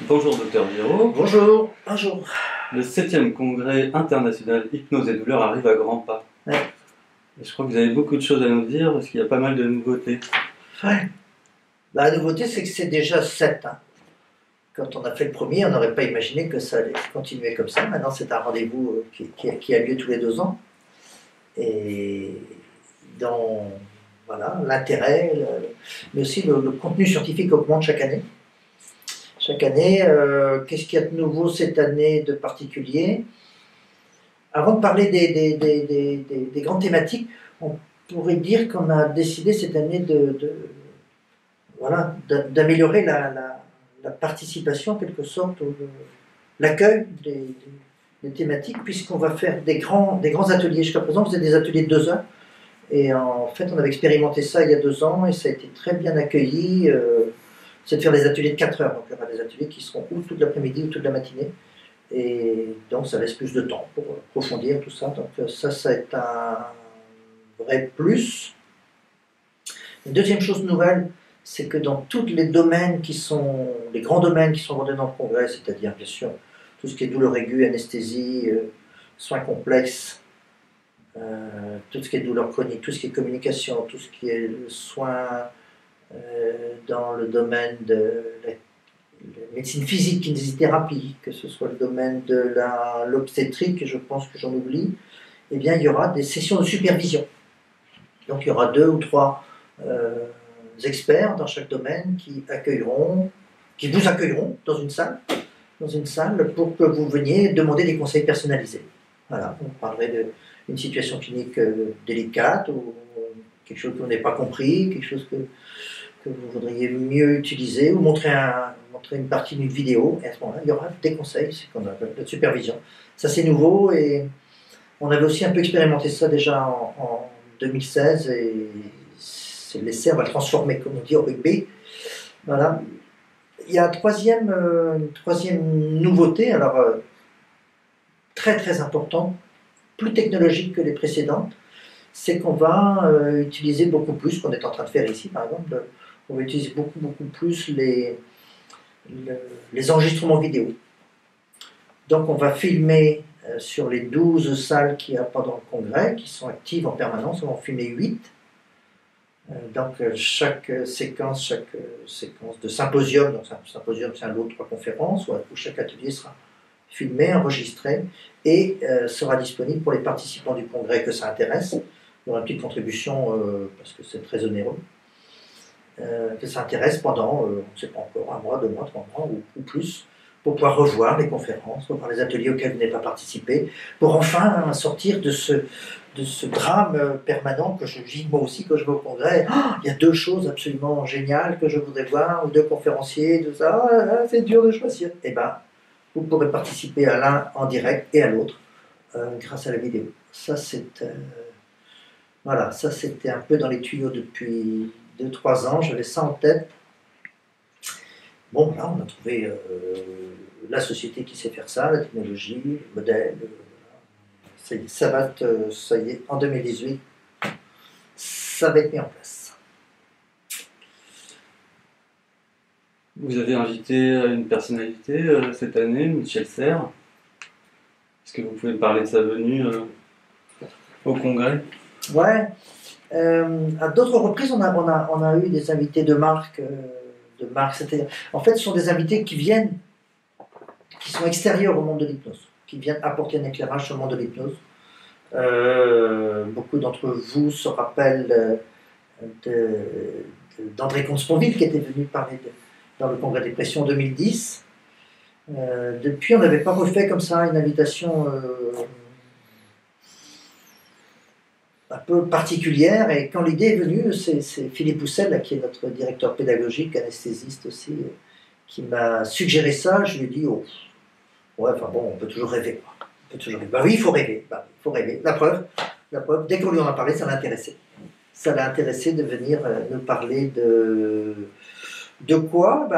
Bonjour docteur Biro. Bonjour, bonjour. Le 7e congrès international hypnose et douleur arrive à grands pas. Ouais. Et je crois que vous avez beaucoup de choses à nous dire parce qu'il y a pas mal de nouveautés. Ouais. La nouveauté, c'est que c'est déjà 7. Quand on a fait le premier, on n'aurait pas imaginé que ça allait continuer comme ça. Maintenant, c'est un rendez-vous qui a lieu tous les 2 ans. Et dans voilà, l'intérêt, mais aussi le contenu scientifique augmente chaque année. Chaque année, qu'est-ce qu'il y a de nouveau cette année de particulier? Avant de parler des grandes thématiques, on pourrait dire qu'on a décidé cette année d'améliorer la participation, en quelque sorte, l'accueil des thématiques, puisqu'on va faire des grands ateliers. Jusqu'à présent, on faisait des ateliers de 2 heures. Et en fait, on avait expérimenté ça il y a 2 ans et ça a été très bien accueilli. C'est de faire des ateliers de 4 heures. Donc, il y aura des ateliers qui seront ou toute l'après-midi ou toute la matinée. Et donc, ça laisse plus de temps pour approfondir tout ça. Donc, ça c'est un vrai plus. Une deuxième chose nouvelle, c'est que dans tous les domaines les grands domaines qui sont abordés dans le congrès, c'est-à-dire, bien sûr, tout ce qui est douleur aiguë, anesthésie, soins complexes, tout ce qui est douleur chronique, tout ce qui est communication, tout ce qui est soins dans le domaine de la médecine physique, kinésithérapie, que ce soit le domaine de l'obstétrique, et je pense que j'en oublie, eh bien, il y aura des sessions de supervision. Donc, il y aura 2 ou 3 experts dans chaque domaine qui vous accueilleront dans une salle pour que vous veniez demander des conseils personnalisés. Voilà, on parlerait d'une situation clinique délicate ou quelque chose que vous n'avez pas compris, quelque chose que vous voudriez mieux utiliser ou montrer une partie d'une vidéo. Et à ce moment-là, il y aura des conseils, c'est qu'on appelle de supervision. Ça, c'est nouveau et on avait aussi un peu expérimenté ça déjà en 2016 et l'essai, on va le transformer, comme on dit, au rugby. Voilà. Il y a une troisième nouveauté, alors très très importante, plus technologique que les précédentes, c'est qu'on va utiliser beaucoup plus, ce qu'on est en train de faire ici par exemple, on va utiliser beaucoup plus les enregistrements vidéo. Donc on va filmer sur les 12 salles qu'il y a pendant le congrès, qui sont actives en permanence, on va en filmer 8. Donc chaque séquence de symposium, donc un symposium c'est un lot de 3 conférences, où chaque atelier sera filmé, enregistré, et sera disponible pour les participants du congrès que ça intéresse. Il y aura une petite contribution, parce que c'est très onéreux, que ça intéresse pendant, on ne sait pas encore, 1 mois, 2 mois, 3 mois ou plus, pour pouvoir revoir les conférences, revoir les ateliers auxquels vous n'avez pas participé, pour enfin sortir de ce drame permanent que je vis moi aussi quand je vais au congrès. Il y a 2 choses absolument géniales que je voudrais voir, ou 2 conférenciers, tout ça, c'est dur de choisir. Eh bien, vous pourrez participer à l'un en direct et à l'autre grâce à la vidéo. Ça, voilà, ça c'était un peu dans les tuyaux depuis 2-3 ans, j'avais ça en tête. Bon, là, on a trouvé la société qui sait faire ça, la technologie, le modèle. Ça y est, en 2018, ça va être mis en place. Vous avez invité une personnalité cette année, Michel Serres. Est-ce que vous pouvez me parler de sa venue au congrès? Ouais. À d'autres reprises, on a eu des invités de marque. En fait, ce sont des invités qui sont extérieurs au monde de l'hypnose, qui viennent apporter un éclairage sur le monde de l'hypnose. Beaucoup d'entre vous se rappellent d'André Comte-Sponville, qui était venu parler dans le congrès des pressions en 2010. Depuis, on n'avait pas refait comme ça une invitation un peu particulière, et quand l'idée est venue, c'est Philippe Poussel, là, qui est notre directeur pédagogique, anesthésiste aussi, qui m'a suggéré ça. Je lui ai dit, oh, ouais, enfin bon, on peut toujours rêver. On peut toujours rêver. Bah oui, il faut rêver. Bah, il faut rêver. La preuve, dès qu'on lui en a parlé, ça l'a intéressé. Ça l'a intéressé de venir nous parler de quoi?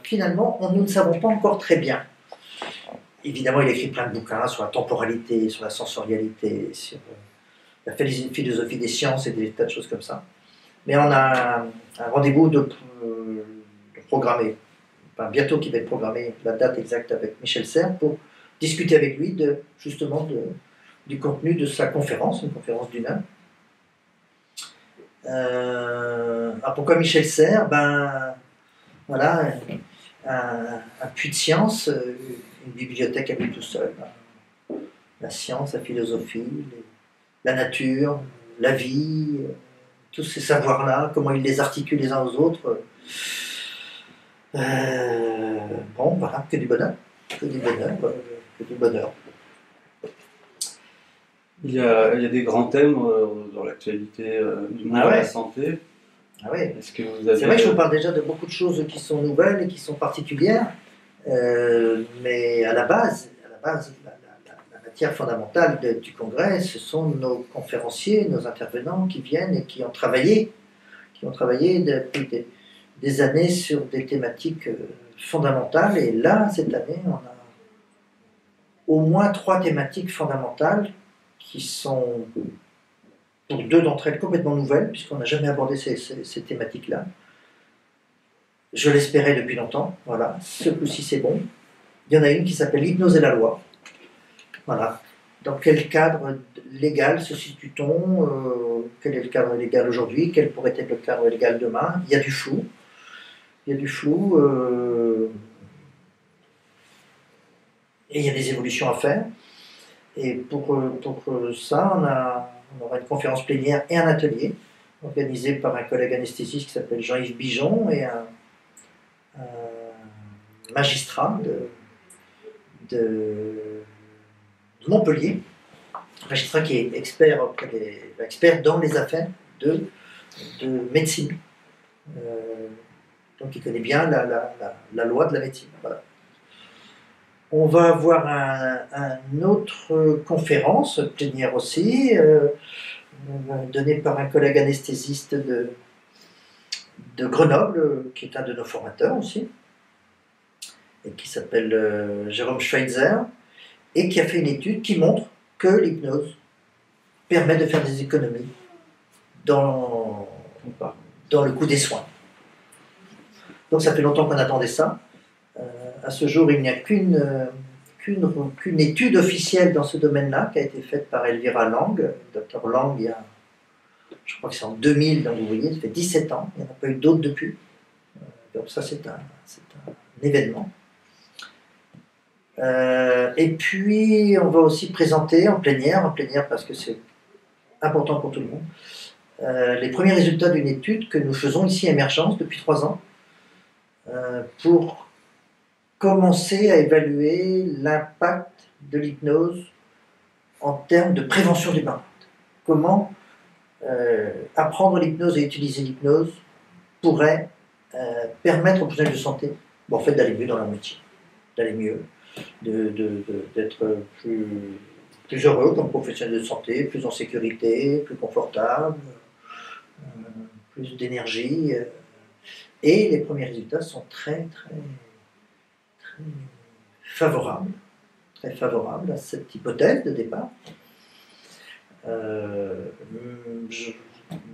Finalement, nous ne savons pas encore très bien. Évidemment, il a écrit plein de bouquins sur la temporalité, sur la sensorialité, sur la philosophie des sciences et des tas de choses comme ça. Mais on a un rendez-vous de programmé enfin, bientôt qui va être programmé, la date exacte avec Michel Serres, pour discuter avec lui justement du contenu de sa conférence, une conférence d'une heure. Pourquoi Michel Serres? Ben, voilà, un puits de science, une bibliothèque à lui tout seul. La science, la philosophie, la nature, la vie, tous ces savoirs-là, comment il les articule les uns aux autres. Bon, voilà, que du bonheur, que du bonheur, que du bonheur. Il y a des grands thèmes dans l'actualité du monde de la santé. Ah ouais. Est-ce que vous avez... C'est vrai que je vous parle déjà de beaucoup de choses qui sont nouvelles et qui sont particulières, mais à la base, la matière fondamentale du congrès, ce sont nos conférenciers, nos intervenants qui viennent et qui ont travaillé depuis des années sur des thématiques fondamentales. Et là, cette année, on a au moins 3 thématiques fondamentales qui sont, pour 2 d'entre elles, complètement nouvelles, puisqu'on n'a jamais abordé ces thématiques-là. Je l'espérais depuis longtemps, voilà, ce coup-ci c'est bon. Il y en a une qui s'appelle l'hypnose et la loi. Voilà. Dans quel cadre légal se situe-t-on? Quel est le cadre légal aujourd'hui? Quel pourrait être le cadre légal demain? Il y a du flou. Il y a du flou. Et il y a des évolutions à faire. Et pour ça, on aura une conférence plénière et un atelier organisé par un collègue anesthésiste qui s'appelle Jean-Yves Bijon et un magistrat de Montpellier, un magistrat qui est expert dans les affaires de médecine. Donc il connaît bien la loi de la médecine. Voilà. On va avoir une autre conférence plénière aussi, donnée par un collègue anesthésiste de Grenoble, qui est un de nos formateurs aussi, et qui s'appelle Jérôme Schweitzer, et qui a fait une étude qui montre que l'hypnose permet de faire des économies dans le coût des soins. Donc ça fait longtemps qu'on attendait ça. À ce jour, il n'y a qu'une étude officielle dans ce domaine-là qui a été faite par Elvira Lang, Dr Lang, je crois que c'est en 2000, donc vous voyez, ça fait 17 ans, il n'y en a pas eu d'autres depuis. Donc ça, c'est un événement. Et puis, on va aussi présenter en plénière parce que c'est important pour tout le monde, les premiers résultats d'une étude que nous faisons ici à Émergence depuis 3 ans, pour commencer à évaluer l'impact de l'hypnose en termes de prévention du burn-out. Comment apprendre l'hypnose et utiliser l'hypnose pourrait permettre aux professionnels de santé en fait, d'aller mieux dans leur métier, d'aller mieux, d'être plus heureux comme professionnel de santé, plus en sécurité, plus confortable, plus d'énergie. Et les premiers résultats sont très favorables à cette hypothèse de départ.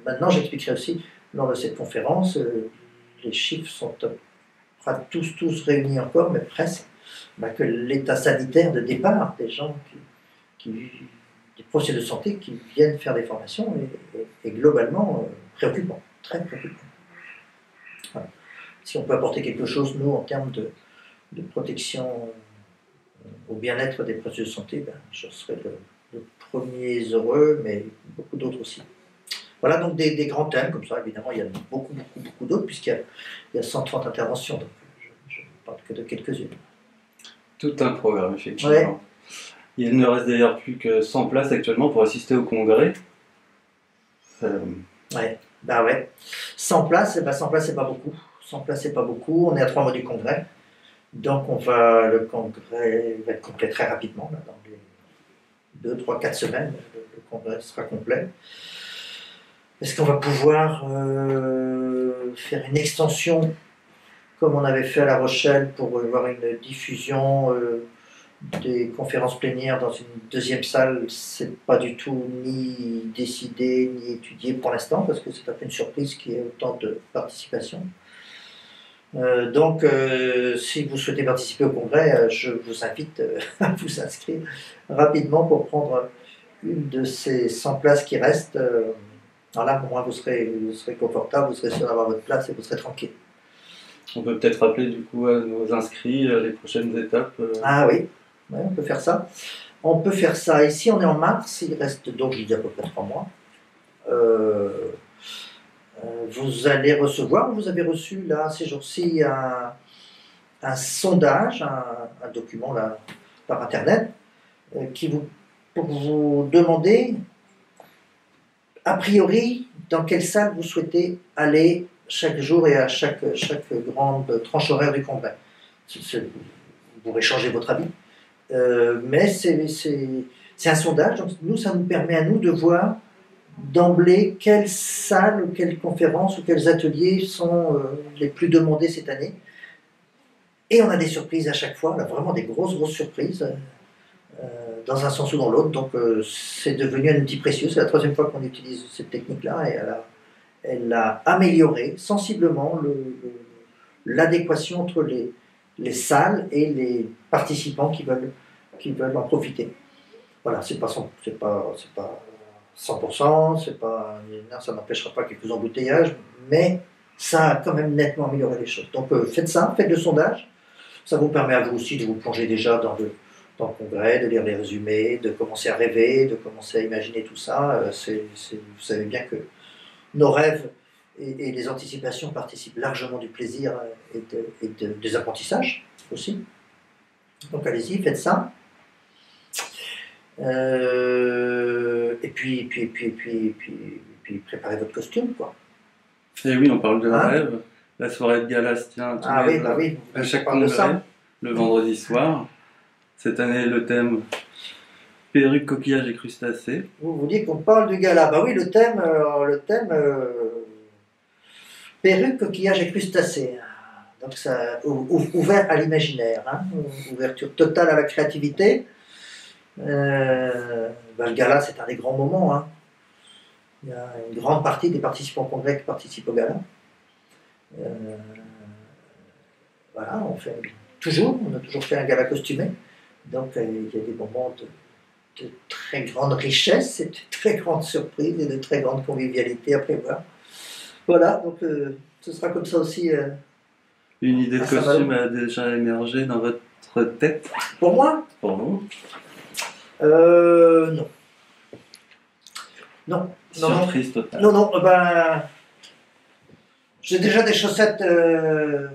Maintenant, j'expliquerai aussi, lors de cette conférence, les chiffres sont pas tous réunis encore, mais presque, que l'état sanitaire de départ des gens, des professionnels de santé qui viennent faire des formations est globalement préoccupant, très préoccupant. Voilà. Si on peut apporter quelque chose, nous, en termes de protection au bien-être des professionnels de santé, je serais le premier heureux, mais beaucoup d'autres aussi. Voilà donc des grands thèmes comme ça. Évidemment, il y a beaucoup d'autres, puisqu'il y a 130 interventions, donc je ne parle que de quelques-unes. Tout un programme, effectivement. Ouais. Il ne reste d'ailleurs plus que 100 places actuellement pour assister au congrès. Ouais. 100 places, 100 places, c'est pas beaucoup. 100 places, c'est pas beaucoup. On est à 3 mois du congrès. Donc le congrès va être complet très rapidement. Là, dans les 2, 3, 4 semaines, le congrès sera complet. Est-ce qu'on va pouvoir faire une extension comme on avait fait à La Rochelle pour avoir une diffusion des conférences plénières dans une deuxième salle? C'est pas du tout ni décidé ni étudié pour l'instant, parce que c'est un peu une surprise qu'il y ait autant de participation. Donc, si vous souhaitez participer au congrès, je vous invite à vous inscrire rapidement pour prendre une de ces 100 places qui restent. Alors là, au moins, vous serez confortable, vous serez sûr d'avoir votre place et vous serez tranquille. On peut peut-être rappeler du coup à nos inscrits les prochaines étapes. Ah oui, ouais, on peut faire ça. On peut faire ça. Ici, on est en mars, il reste donc, je dis à peu près 3 mois. Vous allez recevoir, vous avez reçu là, ces jours-ci, un sondage, un document là, par Internet, pour vous demander, a priori, dans quelle salle vous souhaitez aller chaque jour et à chaque grande tranche horaire du congrès. Vous pourrez changer votre avis. Mais c'est un sondage, donc nous, ça nous permet à nous de voir d'emblée quelles salles, ou quelles conférences ou quels ateliers sont les plus demandés cette année. Et on a des surprises à chaque fois, on a vraiment des grosses surprises, dans un sens ou dans l'autre. Donc c'est devenu un outil précieux, c'est la 3e fois qu'on utilise cette technique-là, et elle a amélioré sensiblement l'adéquation entre les salles et les participants qui veulent en profiter. Voilà, c'est pas 100%, ça n'empêchera pas quelques embouteillages, mais ça a quand même nettement amélioré les choses. Donc faites ça, faites le sondage, ça vous permet à vous aussi de vous plonger déjà dans le congrès, de lire les résumés, de commencer à rêver, de commencer à imaginer tout ça. Vous savez bien que nos rêves et les anticipations participent largement du plaisir et des apprentissages aussi. Donc allez-y, faites ça. Et puis préparez votre costume, quoi. Et oui, on parle de rêve. La soirée de gala se tient à chaque congrès, le vendredi soir. Cette année, le thème perruque, coquillage et crustacés. Vous vouliez qu'on parle du gala? Bah oui, le thème perruque, coquillage et crustacés. Donc ça ouvert à l'imaginaire, hein, ouverture totale à la créativité. Le gala, c'est un des grands moments. Hein. Il y a une grande partie des participants au congrès qui participent au gala. Voilà, on a toujours fait un gala costumé. Donc il y a des moments de très grande richesse et de très grandes surprises et de très grande convivialité à prévoir. Voilà, donc ce sera comme ça aussi. Une idée de costume a déjà émergé dans votre tête? Pour moi? Pour vous? Non. Non. Surprise totale. Non, j'ai déjà des chaussettes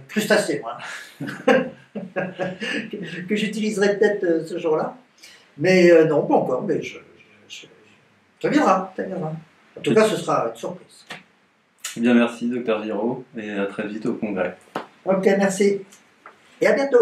crustacées, moi. que j'utiliserai peut-être ce jour-là. Mais non, pas encore, mais ça viendra. En tout cas, ce sera une surprise. Bien, merci, Dr Giraud, et à très vite au congrès. Ok, merci. Et à bientôt.